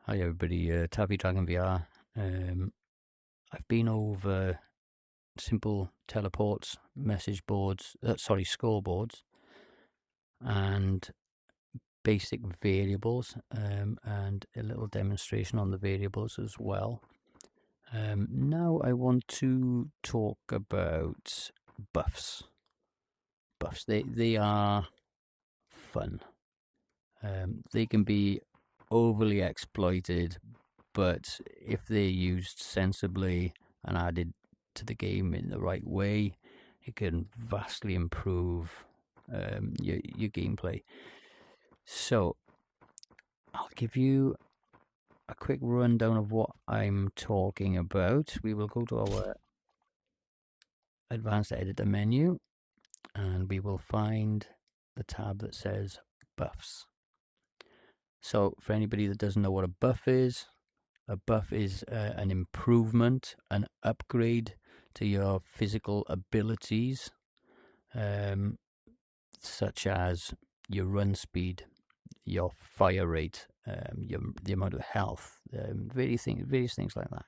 Hi everybody, Tavi Dragon VR. I've been over simple teleports, message boards, scoreboards, and basic variables, and a little demonstration on the variables as well. Now I want to talk about buffs. They are fun. They can be overly exploited, but if they're used sensibly and added to the game in the right way, it can vastly improve your gameplay. So I'll give you a quick rundown of what I'm talking about. We will go to our advanced editor menu and we will find the tab that says buffs. So for anybody that doesn't know what a buff is an improvement, an upgrade to your physical abilities, such as your run speed, your fire rate, the amount of health, various things like that.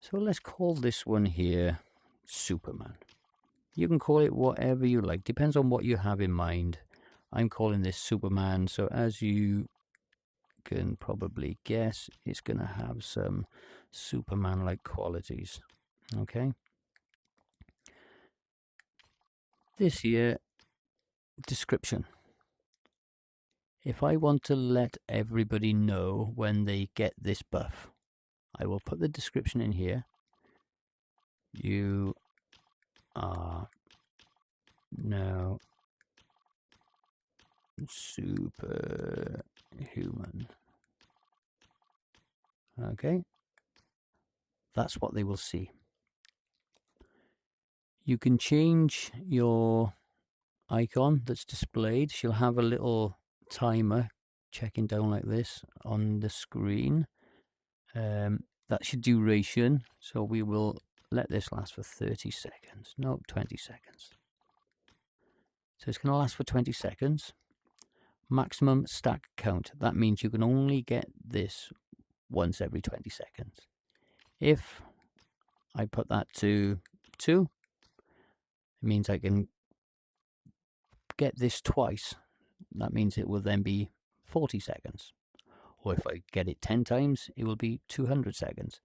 So let's call this one here Superman. You can call it whatever you like, depends on what you have in mind. I'm calling this Superman, so as you can probably guess, it's going to have some Superman-like qualities. Okay. This here, description. If I want to let everybody know when they get this buff, I will put the description in here. You are now superhuman. Okay. That's what they will see. You can change your icon that's displayed. She'll have a little timer checking down like this on the screen. That's your duration, so we will let this last for 30 seconds. No, 20 seconds. So it's going to last for 20 seconds. Maximum stack count. That means you can only get this once every 20 seconds. If I put that to 2, it means I can get this twice. That means it will then be 40 seconds. Or if I get it 10 times, it will be 200 seconds.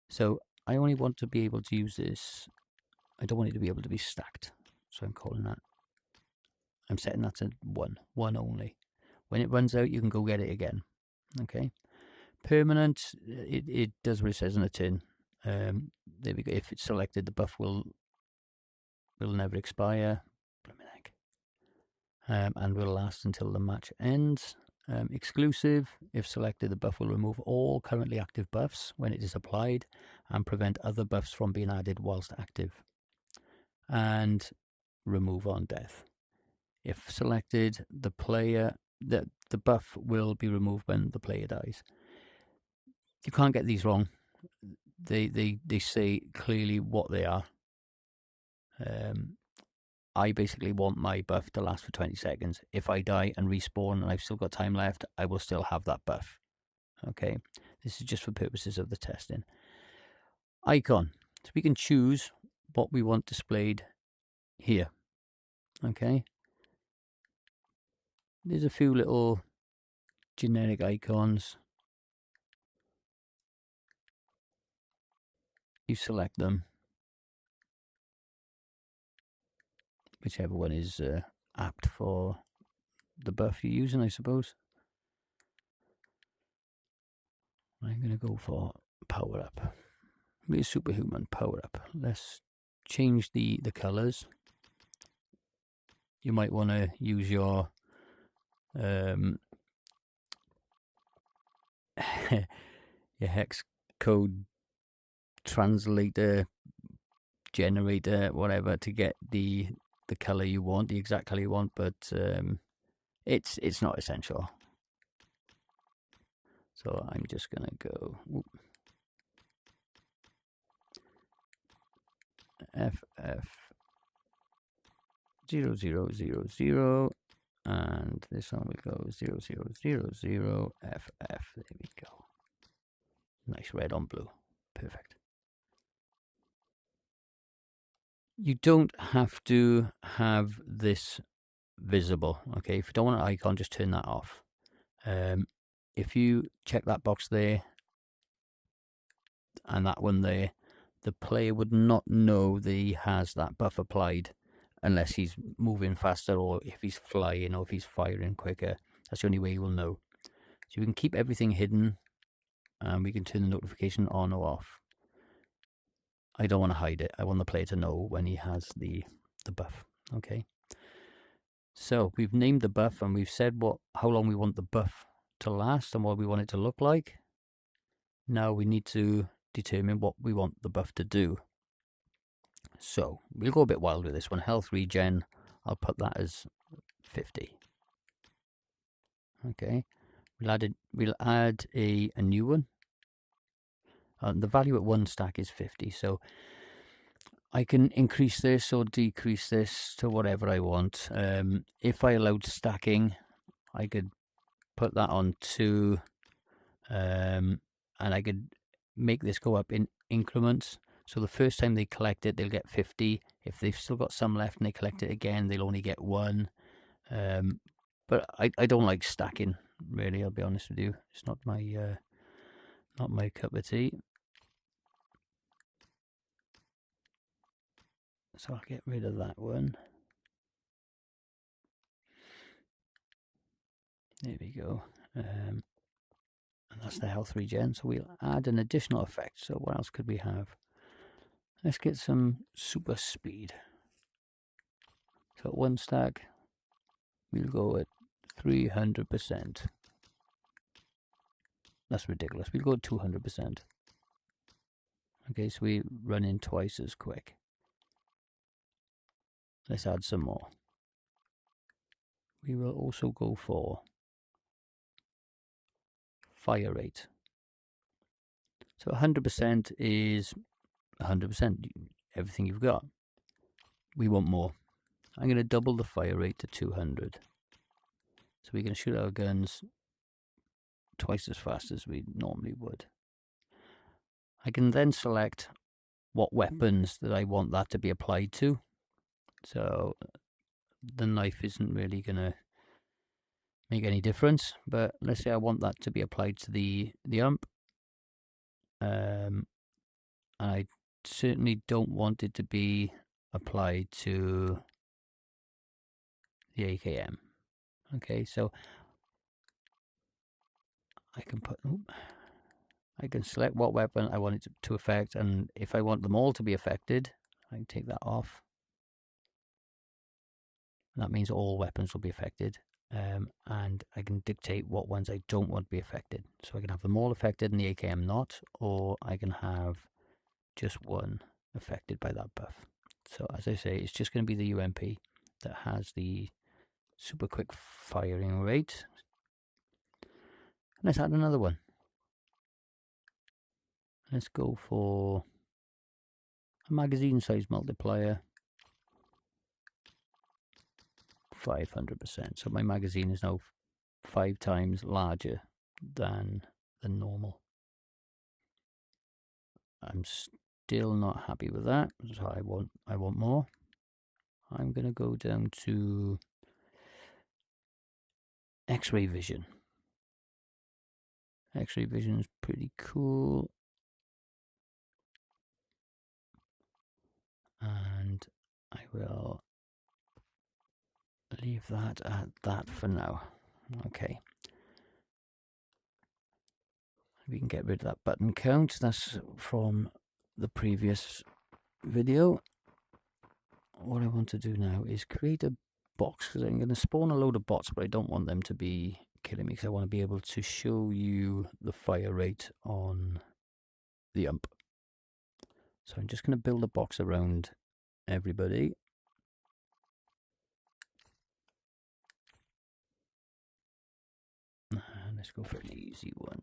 So I only want to be able to use this. I don't want it to be able to be stacked. So I'm calling that. I'm setting that to 1 only. When it runs out, you can go get it again. Okay. Permanent, it does what it says on the tin. There we go. If it's selected, the buff will never expire. And will last until the match ends. Exclusive, if selected, the buff will remove all currently active buffs when it is applied and prevent other buffs from being added whilst active. And remove on death. If selected, the buff will be removed when the player dies. You can't get these wrong. They say clearly what they are. I basically want my buff to last for 20 seconds. If I die and respawn and I've still got time left, I will still have that buff. Okay, this is just for purposes of the testing. Icon. So we can choose what we want displayed here. Okay. There's a few little generic icons. You select them. Whichever one is apt for the buff you're using, I suppose. I'm going to go for power up. Be superhuman, power up. Let's change the colours. You might want to use your your hex code translator, generator, whatever, to get the color you want, the exact color you want, but it's not essential. So I'm just gonna go FF0000 and and this one will go 0000 FF. There we go. Nice red on blue. Perfect. You don't have to have this visible. Okay, if you don't want an icon, just turn that off. If you check that box there and that one there, the player would not know that he has that buff applied unless he's moving faster, or if he's flying, or if he's firing quicker. That's the only way you will know. So we can keep everything hidden, and we can turn the notification on or off. I don't want to hide it. I want the player to know when he has the buff. Okay. So we've named the buff, and we've said how long we want the buff to last and what we want it to look like. Now we need to determine what we want the buff to do. So we'll go a bit wild with this one. Health regen, I'll put that as 50. Okay, we'll add a new one. The value at 1 stack is 50, so I can increase this or decrease this to whatever I want. If I allowed stacking, I could put that on 2, and I could make this go up in increments. So the first time they collect it, they'll get 50. If they've still got some left and they collect it again, they'll only get 1. But I don't like stacking, really. I'll be honest with you. It's not my cup of tea. So I'll get rid of that one. There we go. And that's the health regen. So we'll add an additional effect. So what else could we have? Let's get some super speed. So at 1 stack, we'll go at 300%. That's ridiculous. We'll go at 200%. Okay, so we run in twice as quick. Let's add some more. We will also go for fire rate. So 100% is 100%, everything you've got. We want more. I'm going to double the fire rate to 200. So we can shoot our guns twice as fast as we normally would. I can then select what weapons that I want that to be applied to. So the knife isn't really going to make any difference, but let's say I want that to be applied to the ump. And I certainly don't want it to be applied to the AKM. Okay, so I can select what weapon I want it to affect, and if I want them all to be affected, I can take that off. That means all weapons will be affected, and I can dictate what ones I don't want to be affected. So I can have them all affected and the AKM not, or I can have just one affected by that buff. So as I say, it's just going to be the UMP that has the super quick firing rate. Let's add another one. Let's go for a magazine size multiplier, 500%. So my magazine is now 5 times larger than the normal. I'm still not happy with that, so I want more. I'm going to go down to X-ray vision. X-ray vision is pretty cool. And I will leave that at that for now. Okay. We can get rid of that button count. That's from the previous video. What I want to do now is create a box, because I'm going to spawn a load of bots, but I don't want them to be killing me, because I want to be able to show you the fire rate on the ump. So I'm just going to build a box around everybody. And let's go for an easy one.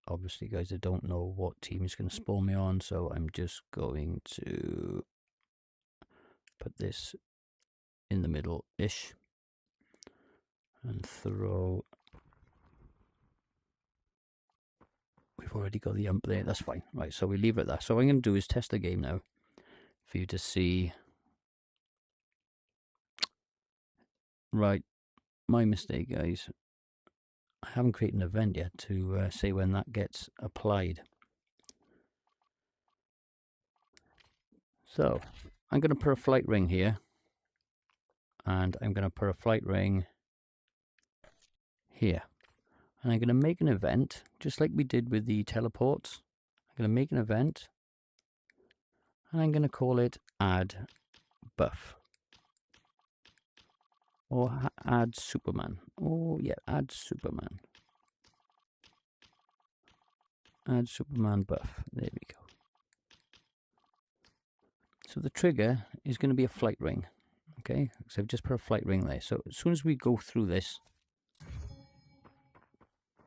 obviously, guys, I don't know what team is going to spawn me on, so I'm just going to put this in the middle-ish and throw. We've already got the ump there, that's fine. Right, so we leave it at that. So what I'm going to do is test the game now for you to see. Right, my mistake, guys. I haven't created an event yet to say when that gets applied. So I'm going to put a flight ring here, and I'm going to put a flight ring here. And I'm going to make an event, just like we did with the teleports. I'm going to make an event, and I'm going to call it add buff. Or add Superman. Oh yeah, add Superman. Add Superman buff. There we go. So the trigger is going to be a flight ring. Okay, so I've just put a flight ring there. So as soon as we go through this,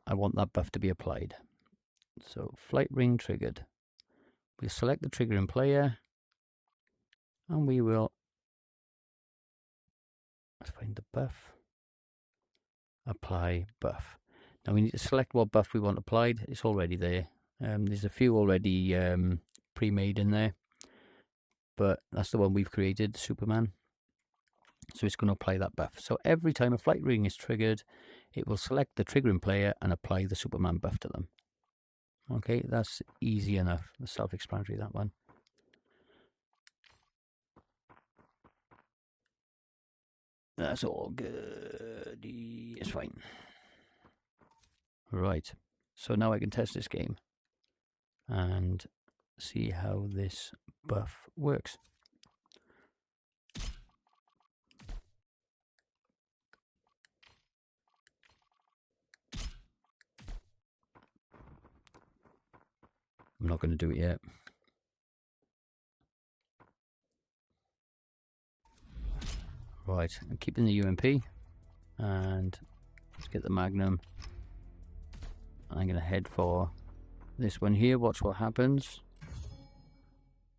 I want that buff to be applied. So flight ring triggered. We'll select the trigger in player, and we will find the buff. Apply buff. Now we need to select what buff we want applied. It's already there. There's a few already pre-made in there, but that's the one we've created, Superman. So it's going to apply that buff. So every time a flight ring is triggered, it will select the trigger in player and apply the Superman buff to them. Okay, that's easy enough. That's self-explanatory, that one. That's all good. It's fine. Right, so now I can test this game and see how this buff works. I'm not going to do it yet. Right, I'm keeping the UMP, and let's get the Magnum. I'm going to head for this one here. Watch what happens.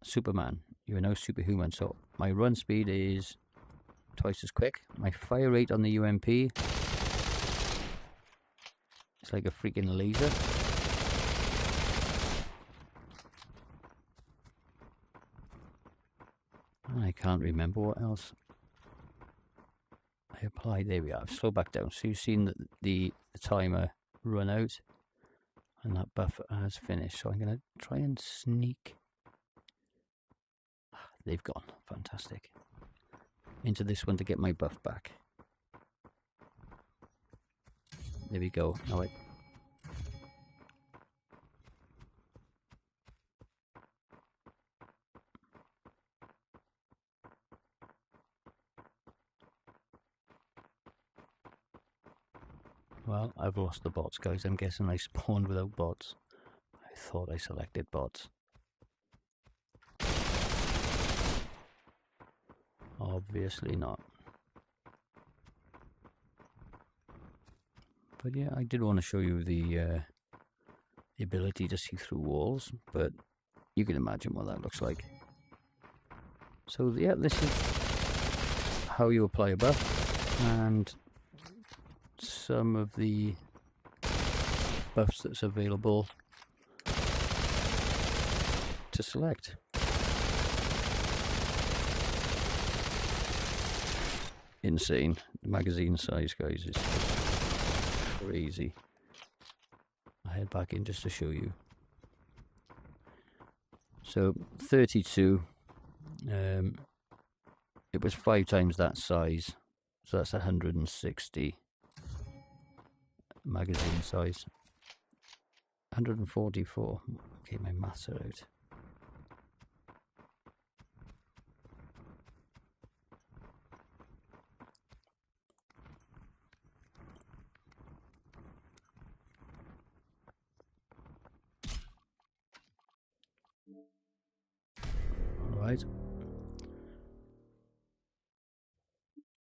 Superman, you are now superhuman. So my run speed is twice as quick. My fire rate on the UMP, it's like a freaking laser. I can't remember what else I applied. There we are. Slow back down. So you've seen the timer run out, and that buff has finished. So I'm going to try and sneak. They've gone. Fantastic. Into this one to get my buff back. There we go. Now well, I've lost the bots, guys. I'm guessing I spawned without bots. I thought I selected bots. Obviously not. But yeah, I did want to show you the ability to see through walls, but you can imagine what that looks like. So yeah, this is how you apply a buff, and some of the buffs that's available to select. Insane. The magazine size, guys, is crazy. I'll head back in just to show you. So 32, it was 5 times that size, so that's 160 magazine size. 144. Okay, my maths are out. All right.